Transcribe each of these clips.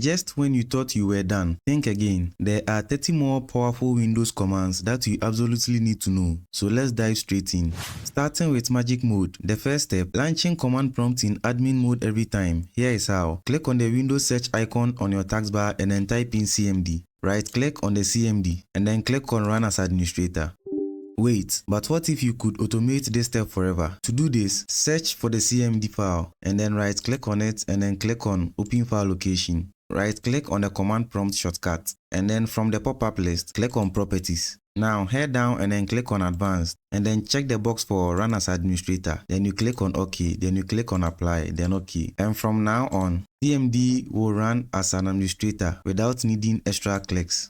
Just when you thought you were done, think again. There are 30 more powerful Windows commands that you absolutely need to know. So let's dive straight in. Starting with magic mode. The first step, launching command prompt in admin mode every time. Here is how. Click on the Windows search icon on your taskbar and then type in CMD. Right click on the CMD and then click on Run as Administrator. Wait, but what if you could automate this step forever? To do this, search for the CMD file and then right click on it and then click on Open File Location. Right click on the command prompt shortcut and then from the pop-up list, click on Properties. Now head down and then click on Advanced and then check the box for Run as Administrator. Then you click on OK, then you click on Apply, then OK. And from now on, CMD will run as an administrator without needing extra clicks.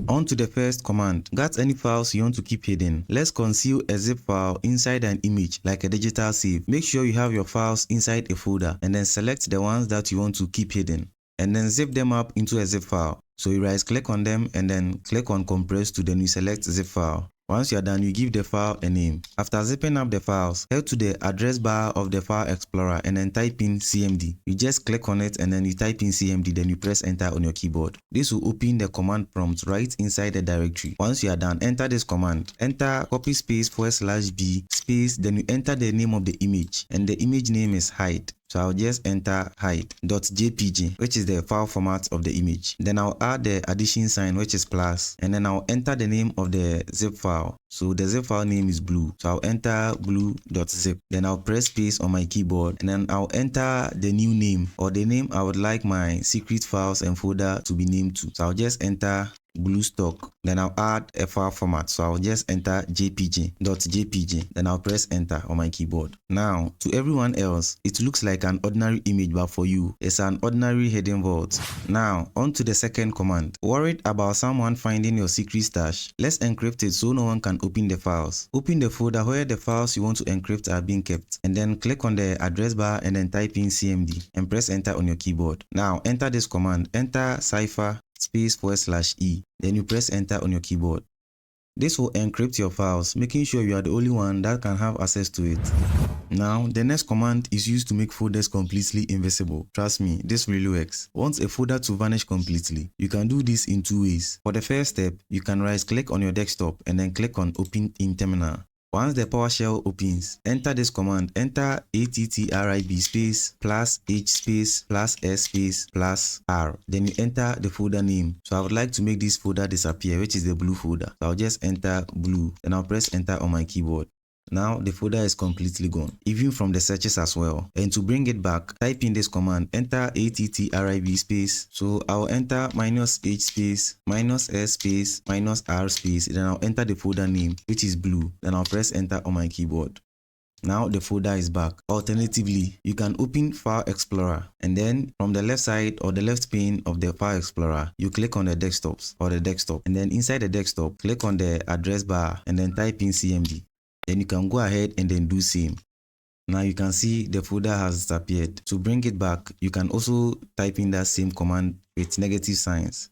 On to the first command. Got any files you want to keep hidden? Let's conceal a zip file inside an image like a digital save. Make sure you have your files inside a folder and then select the ones that you want to keep hidden and then zip them up into a zip file. So you right click on them and then click on compress to then you select zip file. Once you are done, you give the file a name. After zipping up the files, head to the address bar of the File Explorer and then type in CMD. You just click on it and then you type in CMD, then you press enter on your keyboard. This will open the command prompt right inside the directory. Once you are done, enter this command. Enter copy space /B space, then you enter the name of the image and the image name is hide. So I'll just enter hide.jpg, which is the file format of the image. Then I'll add the addition sign, which is plus, and then I'll enter the name of the zip file. So the zip file name is blue. So I'll enter blue.zip. Then I'll press space on my keyboard and then I'll enter the new name or the name I would like my secret files and folder to be named to. So I'll just enter blue stock. Then I'll add a file format. So I'll just enter jpg.jpg. Then I'll press enter on my keyboard. Now, to everyone else, it looks like an ordinary image, but for you, it's an ordinary hidden vault. Now, on to the second command. Worried about someone finding your secret stash? Let's encrypt it so no one can open the files. Open the folder where the files you want to encrypt are being kept. And then click on the address bar and then type in CMD and press enter on your keyboard. Now, enter this command. Enter cipher space /E. Then you press enter on your keyboard. This will encrypt your files, making sure you are the only one that can have access to it. Now, the next command is used to make folders completely invisible. Trust me, this really works. Want a folder to vanish completely? You can do this in two ways. For the first step, you can right click on your desktop and then click on Open in Terminal. Once the PowerShell opens, enter this command. Enter attrib space +H space +S space +R. Then you enter the folder name. So I would like to make this folder disappear, which is the blue folder. So I'll just enter blue. Then I'll press enter on my keyboard. Now the folder is completely gone, even from the searches as well. And to bring it back, type in this command. Enter attrib space. So I'll enter -H space -S space -R space. Then I'll enter the folder name, which is blue. Then I'll press enter on my keyboard. Now the folder is back. Alternatively, you can open File Explorer and then from the left side or the left pane of the File Explorer, you click on the desktops or the desktop. And then inside the desktop, click on the address bar and then type in CMD. Then you can go ahead and then do same. Now you can see the folder has disappeared. To bring it back, you can also type in that same command with negative signs.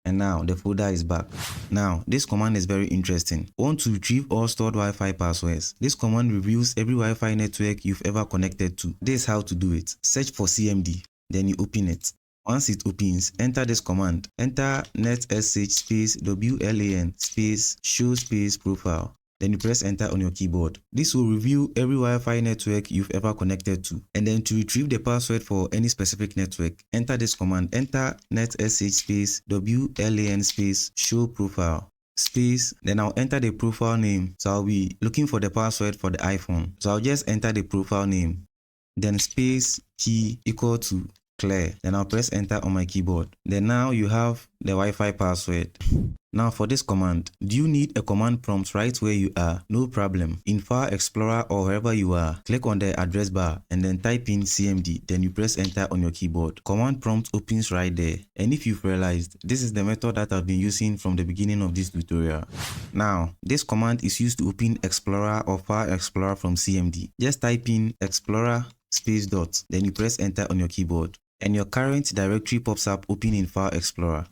And now the folder is back. Now this command is very interesting. Want to retrieve all stored Wi-Fi passwords? This command reviews every Wi-Fi network you've ever connected to. This is how to do it. Search for CMD, then you open it. Once it opens, enter this command. Enter netsh space WLAN space show space profile. Then you press enter on your keyboard. This will review every Wi-Fi network you've ever connected to. And then to retrieve the password for any specific network, enter this command. Enter netsh space WLAN space show profile space. Then I'll enter the profile name. So I'll be looking for the password for the iPhone. So I'll just enter the profile name. Then space key equal to clear. Then I'll press enter on my keyboard. Then now you have the Wi-Fi password. Now for this command, do you need a command prompt right where you are? No problem. In File Explorer or wherever you are, click on the address bar and then type in CMD. Then you press enter on your keyboard. Command prompt opens right there. And if you've realized, this is the method that I've been using from the beginning of this tutorial. Now, this command is used to open Explorer or File Explorer from CMD. Just type in Explorer space dot. Then you press enter on your keyboard. And your current directory pops up open in File Explorer.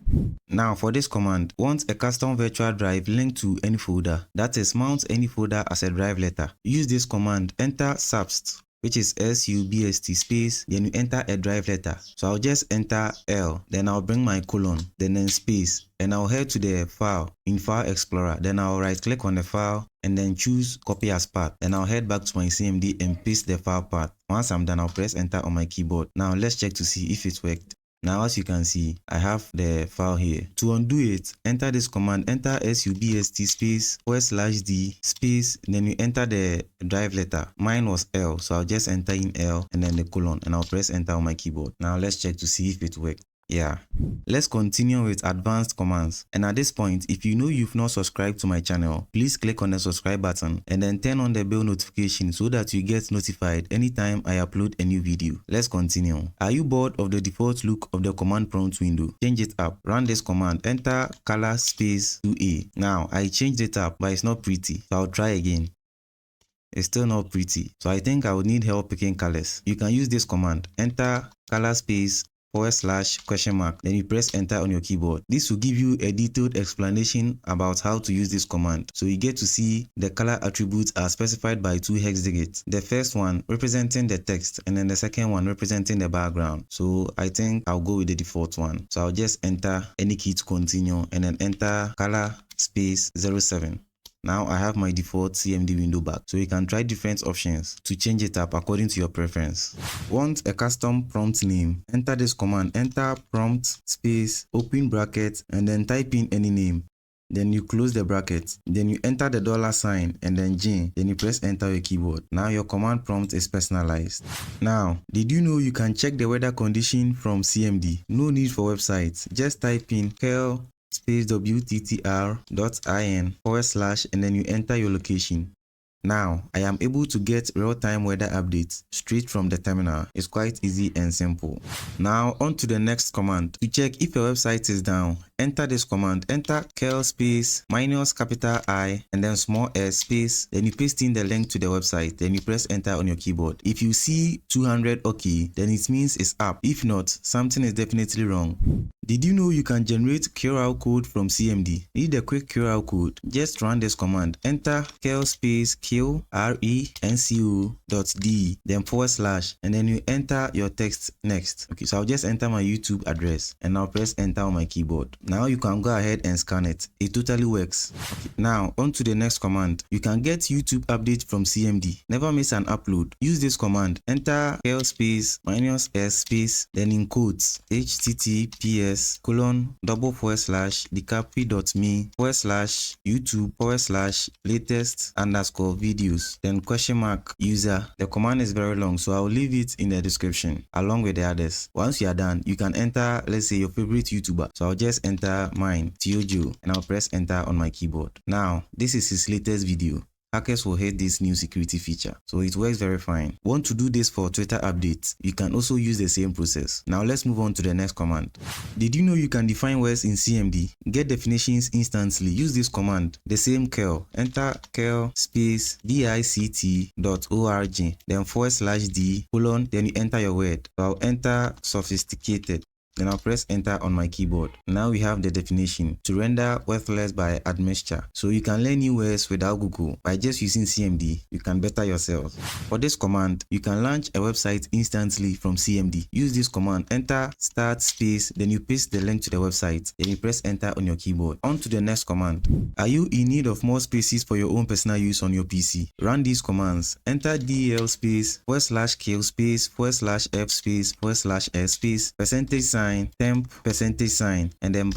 Now for this command, want a custom virtual drive linked to any folder. That is, mount any folder as a drive letter. Use this command. Enter subst which is SUBST space, then you enter a drive letter. So I'll just enter L, then I'll bring my colon, then space, and I'll head to the file in File Explorer. Then I'll right click on the file and then choose copy as path. Then I'll head back to my CMD and paste the file path. Once I'm done, I'll press enter on my keyboard. Now let's check to see if it worked. Now as you can see, I have the file here. To undo it, enter this command, enter SUBST space /D space, then you enter the drive letter. Mine was L, so I'll just enter in L and then the colon, and I'll press enter on my keyboard. Now let's check to see if it worked. Yeah. Let's continue with advanced commands. And at this point, if you know you've not subscribed to my channel, please click on the subscribe button and then turn on the bell notification so that you get notified anytime I upload a new video. Let's continue. Are you bored of the default look of the command prompt window? Change it up. Run this command. Enter color space 2A. Now, I changed it up, but it's not pretty. So I'll try again. It's still not pretty. So I think I would need help picking colors. You can use this command. Enter color space /? Then you press enter on your keyboard. This will give you a detailed explanation about how to use this command. So you get to see the color attributes are specified by 2 hex digits. The first one representing the text and then the second one representing the background. So I think I'll go with the default one. So I'll just enter any key to continue and then enter color space 07. Now I have my default CMD window back, so you can try different options to change it up according to your preference. Want a custom prompt name? Enter this command, enter prompt space open bracket and then type in any name. Then you close the bracket, then you enter the $sign and then G, then you press enter on your keyboard. Now your command prompt is personalized. Now, did you know you can check the weather condition from CMD? No need for websites, just type in curl space wttr.in / and then you enter your location. Now, I am able to get real-time weather updates straight from the terminal. It's quite easy and simple. Now, on to the next command. To check if your website is down, enter this command. Enter curl space -I and then small s space. Then you paste in the link to the website. Then you press enter on your keyboard. If you see 200 OK, then it means it's up. If not, something is definitely wrong. Did you know you can generate QR code from CMD? Need a quick QR code? Just run this command. Enter curl space QRENCO.D, then / and then you enter your text next. Okay, so I'll just enter my YouTube address and I'll press enter on my keyboard. Now you can go ahead and scan it. It totally works. Okay, now on to the next command. You can get YouTube update from CMD. Never miss an upload. Use this command. Enter curl space -s space, then in quotes https://decapri.me /YouTube /latest_ videos, then user. The command is very long, so I'll leave it in the description along with the others. Once you are done, you can enter, let's say, your favorite YouTuber. So I'll just enter mine, Tiojo, and I'll press enter on my keyboard. Now, this is his latest video. Hackers will hate this new security feature, so it works very fine. Want to do this for Twitter updates? You can also use the same process. Now let's move on to the next command. Did you know you can define words in CMD? Get definitions instantly. Use this command, the same curl. Enter curl space dict.org, then /D colon, then you enter your word. So I'll enter sophisticated. Then I'll press enter on my keyboard. Now we have the definition: to render worthless by admixture. So you can learn new words without Google. By just using CMD, you can better yourself. For this command, you can launch a website instantly from CMD. Use this command, enter start space, then you paste the link to the website, then you press enter on your keyboard. On to the next command. Are you in need of more spaces for your own personal use on your PC? Run these commands. Enter del space /kill space /f space /s space %, temp, %, and then \,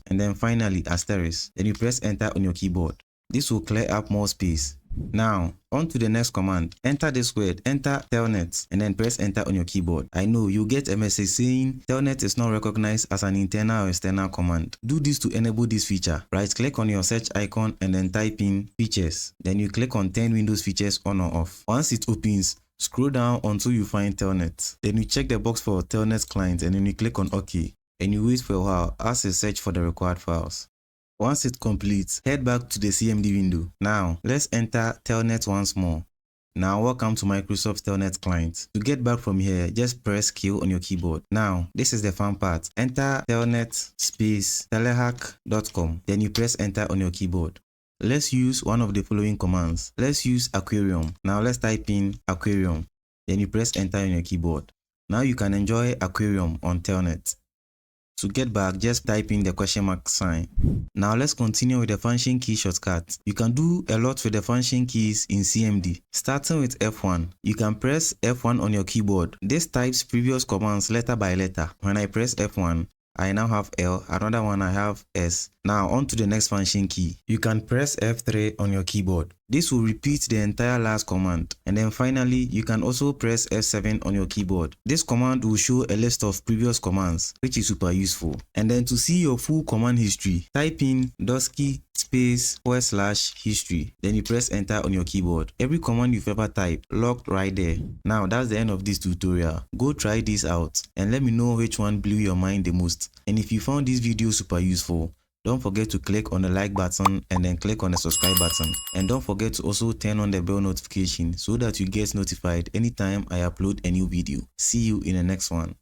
and then finally asterisk. Then you press enter on your keyboard. This will clear up more space. Now, on to the next command. Enter this word, enter telnet, and then press enter on your keyboard. I know you get a message saying telnet is not recognized as an internal or external command. Do this to enable this feature. Right click on your search icon and then type in features. Then you click on turn Windows features on or off. Once it opens, scroll down until you find telnet. Then you check the box for telnet client and then you click on OK. And you wait for a while as you search for the required files. Once it completes, head back to the CMD window. Now, let's enter telnet once more. Now, welcome to Microsoft Telnet client. To get back from here, just press Q on your keyboard. Now, this is the fun part. Enter telnet space telehack.com. Then you press enter on your keyboard. Let's use one of the following commands. Let's use aquarium. Now let's type in aquarium. then you press enter on your keyboard. Now you can enjoy aquarium on Telnet. To get back, just type in the question mark sign. Now let's continue with the function key shortcut. You can do a lot with the function keys in CMD. Starting with F1, you can press F1 on your keyboard. This types previous commands letter by letter. When I press F1, I now have L, another one I have S. Now on to the next function key. You can press F3 on your keyboard. This will repeat the entire last command. And then finally, you can also press F7 on your keyboard. This command will show a list of previous commands, which is super useful. And then to see your full command history, type in dosky /history. Then you press enter on your keyboard. Every command you've ever typed logged right there. Now that's the end of this tutorial. Go try this out and let me know which one blew your mind the most. And if you found this video super useful, don't forget to click on the like button and then click on the subscribe button. And don't forget to also turn on the bell notification so that you get notified anytime I upload a new video. See you in the next one.